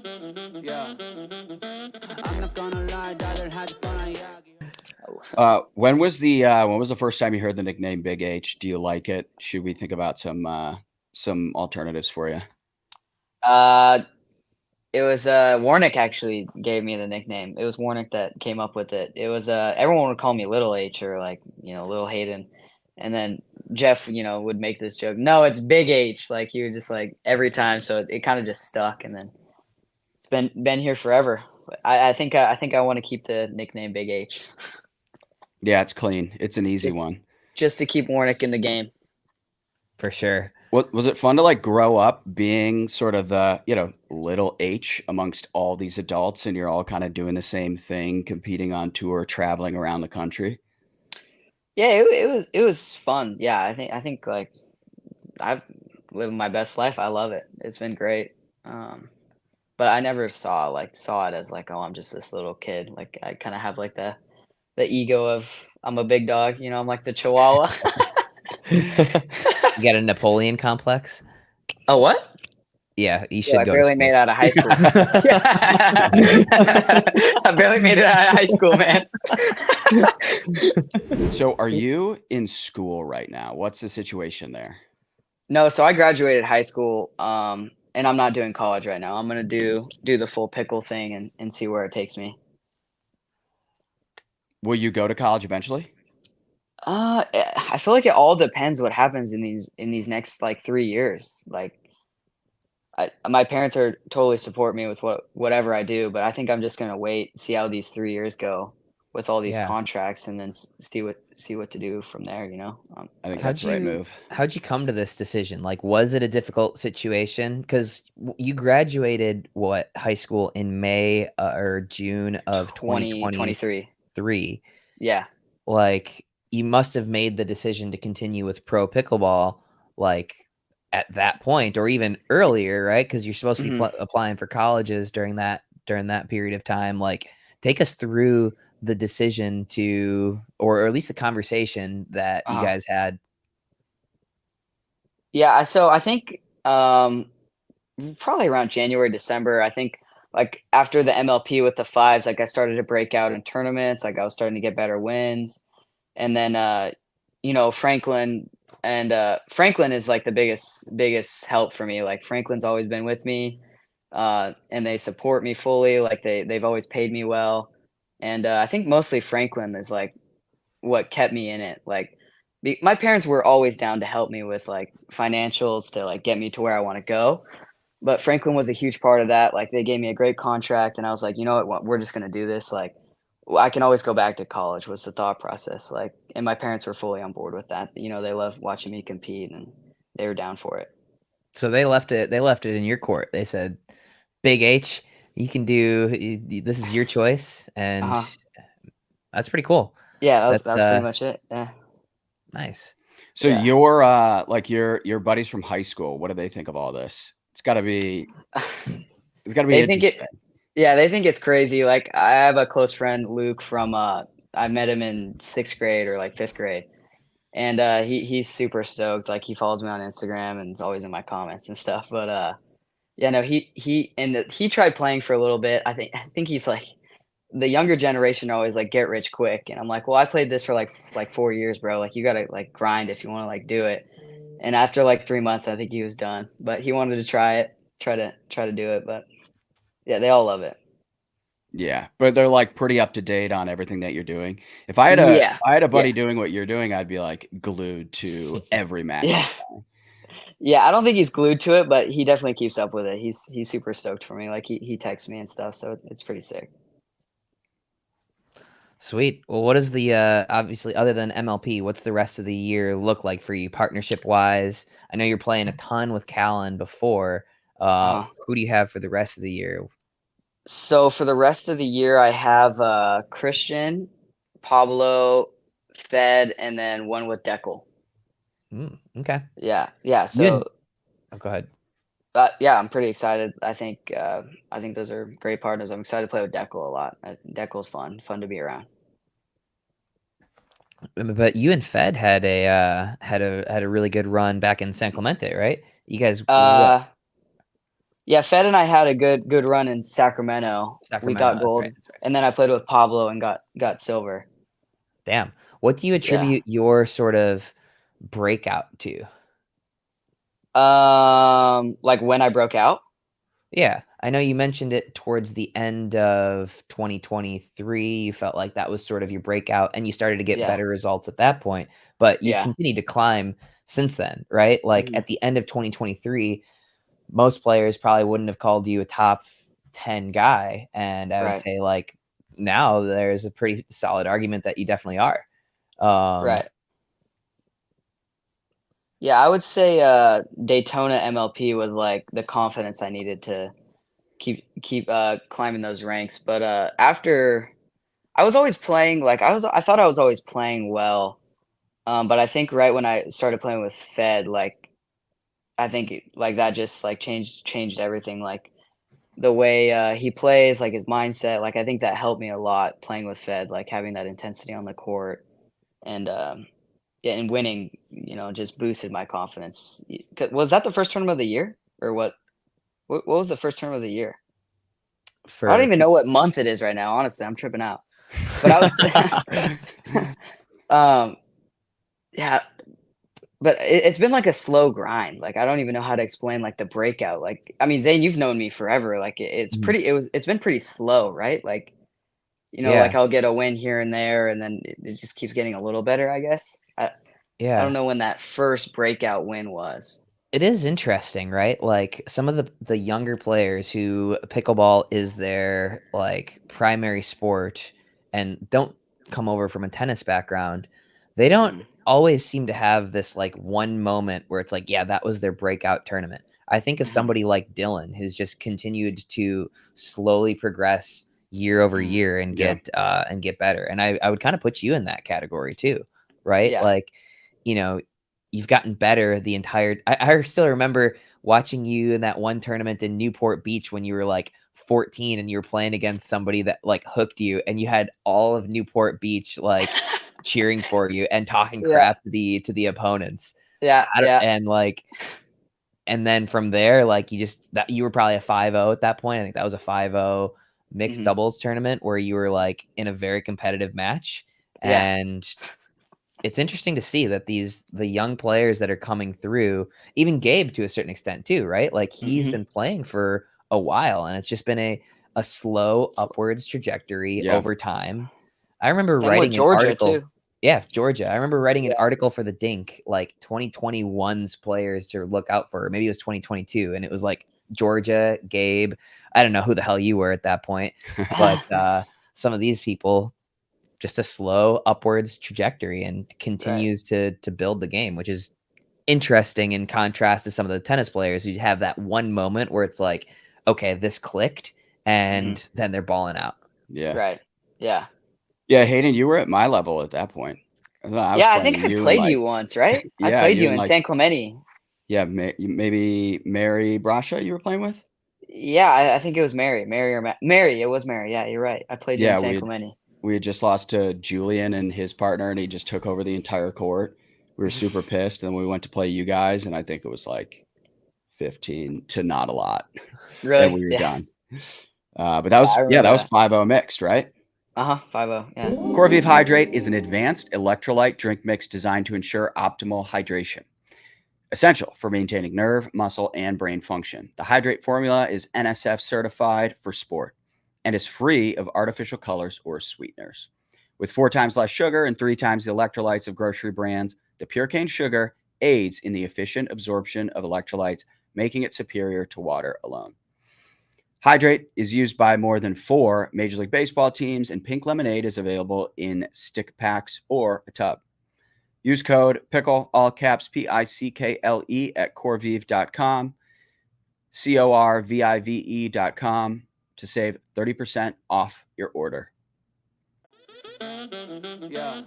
Yeah. I'm not gonna lie, daughter has gonna When was the first time you heard the nickname Big H? Do you like it? Should we think about some alternatives for you? Uh, it was Warnick actually gave me the nickname. It was Warnick that came up with it. It was everyone would call me Little H or like Little Hayden, and then Jeff would make this joke. No, it's Big H. Like he would just like every time, so it kind of just stuck, and then it's been here forever. I think I want to keep the nickname Big H. Yeah, it's clean. It's an easy just one. just to keep Warnick in the game. For sure. What was it fun to like grow up being sort of the, little H amongst all these adults and you're all kind of doing the same thing, competing on tour, traveling around the country? Yeah, it was fun. Yeah, I think like I've lived my best life. I love it. It's been great. Um, but I never saw it as like, oh, I'm just this little kid. Like I kind of have like the ego of I'm a big dog. I'm like the Chihuahua. You got a Napoleon complex? Oh, what? Yeah, you Yo, should I go to barely school. made it out of high school. I barely made it out of high school, man. So are you in school right now? What's the situation there? No, so I graduated high school, and I'm not doing college right now. I'm gonna do the full pickle thing and see where it takes me. Will you go to college eventually? I feel like it all depends what happens in these next like 3 years. Like, my parents are totally support me with whatever I do, but I think I'm just gonna wait, see how these 3 years go with all these Yeah. contracts, and then see what to do from there. I think How'd that's the right you move. how'd you come to this decision? Like, was it a difficult situation? Because you graduated what high school in May or June of 2023. 2023. Yeah. Like, you must have made the decision to continue with pro pickleball, like at that point or even earlier, right? Because you're supposed to be hmm applying for colleges during that period of time. Like, take us through the decision to, or at least the conversation that you Uh-huh. guys had. Yeah. So I think probably around January, December. I think like after the MLP with the fives, like I started to break out in tournaments. Like I was starting to get better wins, and then Franklin Franklin is like the biggest help for me. Like Franklin's always been with me, and they support me fully. Like they've always paid me well, and I think mostly Franklin is like what kept me in it. Like my parents were always down to help me with like financials to like get me to where I want to go, but Franklin was a huge part of that. Like they gave me a great contract, and I was like, you know what, we're just gonna do this. Like I can always go back to college was the thought process. Like, and my parents were fully on board with that. They love watching me compete, and they were down for it. So they left it in your court. They said, Big H, you can do, this is your choice. Uh And huh. that's pretty cool. Yeah, that was That's that was pretty much it. Yeah. nice. So Yeah. your buddies from high school, what do they think of all this? It's gotta be They think interesting. it. Yeah, they think it's crazy. Like I have a close friend, Luke, from I met him in sixth grade or like fifth grade, and he's super stoked. Like he follows me on Instagram and is always in my comments and stuff. But yeah, no, he tried playing for a little bit. I think he's like the younger generation are always like get rich quick, and I'm like, well, I played this for like 4 years, bro. Like you gotta like grind if you want to like do it. And after like 3 months, I think he was done. But he wanted to try to do it. But yeah, they all love it. Yeah, but they're like pretty up to date on everything that you're doing. If I had a if Yeah, I had a yeah, buddy doing what you're doing, I'd be like glued to every match yeah, he's playing. yeah. I don't think he's glued to it, but he definitely keeps up with it. He's super stoked for me. Like he texts me and stuff, so it's pretty sick. Sweet. Well, what is the obviously other than MLP, what's the rest of the year look like for you partnership wise? I know you're playing a ton with Callan before. Uh-huh. Who do you have for the rest of the year? So for the rest of the year, I have Christian, Pablo, Fed, and then one with Deckel. Okay. Yeah, yeah. You had, So go ahead. yeah, I'm pretty excited. I think those are great partners. I'm excited to play with Deckel a lot. Deckel's fun to be around. But you and Fed had a really good run back in San Clemente, right? You guys what? Uh, Yeah, Fed and I had a good run in Sacramento. We Sacramento, got that's gold, right, that's right. and then I played with Pablo and got silver. Damn. What do you attribute your sort of breakout to? Like when I broke out? Yeah, I know you mentioned it towards the end of 2023. You felt like that was sort of your breakout, and you started to get Yeah. better results at that point. But you've Yeah. continued to climb since then, right? Like Mhm. at the end of 2023, most players probably wouldn't have called you a top 10 guy, and I would Right. say like now there's a pretty solid argument that you definitely are. Right. Yeah, I would say Daytona MLP was like the confidence I needed to keep climbing those ranks. But after I was always playing like I thought I was always playing well. But I think right when I started playing with Fed, like I think like that just like changed everything. Like the way he plays, like his mindset, like I think that helped me a lot playing with Fed, like having that intensity on the court and yeah, and winning, just boosted my confidence. Was that the first tournament of the year or what? What was the first tournament of the year? I don't For even know what month it is right now. Honestly, I'm tripping out. But I would say, um, yeah, but it's been like a slow grind. Like I don't even know how to explain like the breakout. Like I mean, Zane, you've known me forever. Like Mhm. it's been pretty slow, right? Like Yeah, like I'll get a win here and there, and then it just keeps getting a little better. I guess I don't yeah. know when that first breakout win was. It is interesting, right? Like some of the younger players who pickleball is their like primary sport and don't come over from a tennis background, they don't Mhm. always seem to have this like one moment where it's like, yeah, that was their breakout tournament. I think of Mhm. somebody like Dylan who's just continued to slowly progress year over Mhm. year Yeah. and get better. And I would kind of put you in that category too, right? Yeah. Like, you know, you've gotten better the entire I still remember watching you in that one tournament in Newport Beach when you were like 14 and you were playing against somebody that like hooked you and you had all of Newport Beach like cheering for you and talking Yeah. crap to the opponents. Yeah. Yeah. And like and then from there like you were probably a 5-0 at that point. I think that was a 5-0 mixed Mhm. doubles tournament where you were like in a very competitive match Yeah. and it's interesting to see that the young players that are coming through, even Gabe to a certain extent too, right? Like he's Mhm. been playing for a while and it's just been a slow So upwards trajectory Yeah. over time. I remember same with writing an Georgia article. too. Yeah, Georgia. I remember writing an Yeah. article for the Dink, like 2021's players to look out for. Maybe it was 2022, and it was like Georgia, Gabe. I don't know who the hell you were at that point, but some of these people just a slow upwards trajectory and Right. continues to build the game, which is interesting in contrast to some of the tennis players who have that one moment where it's like, okay, this clicked, Mhm. and then they're balling out. Yeah. Right. Yeah. Yeah, Hayden, you were at my level at that point. I was Yeah, I playing think I you and played like you once, right? I yeah, played you you and in like San Clemente. yeah, maybe Mary Brasha you were playing with? Yeah, I think it was Mary or Mary. It was Mary. Yeah, you're right. I played you in Yeah, San Clemente. we had just lost to Julian and his partner, and he just took over the entire court. We were super pissed, and we went to play you guys, and I think it was like 15 to not a lot, and Really? we were Yeah. done. But Yeah, I that remember was that. 5-0 mixed, right? 5-0. Yeah. Corviv Hydrate is an advanced electrolyte drink mix designed to ensure optimal hydration, essential for maintaining nerve, muscle, and brain function. The Hydrate formula is NSF certified for sport and is free of artificial colors or sweeteners. With 4 times less sugar and 3 times the electrolytes of grocery brands, the pure cane sugar aids in the efficient absorption of electrolytes, making it superior to water alone. Hydrate is used by more than 4 Major League Baseball teams, and Pink Lemonade is available in stick packs or a tub. Use code PICKLE, all caps PICKLE at corvive.com, CORVIVE.com to save 30% off your order. Yeah.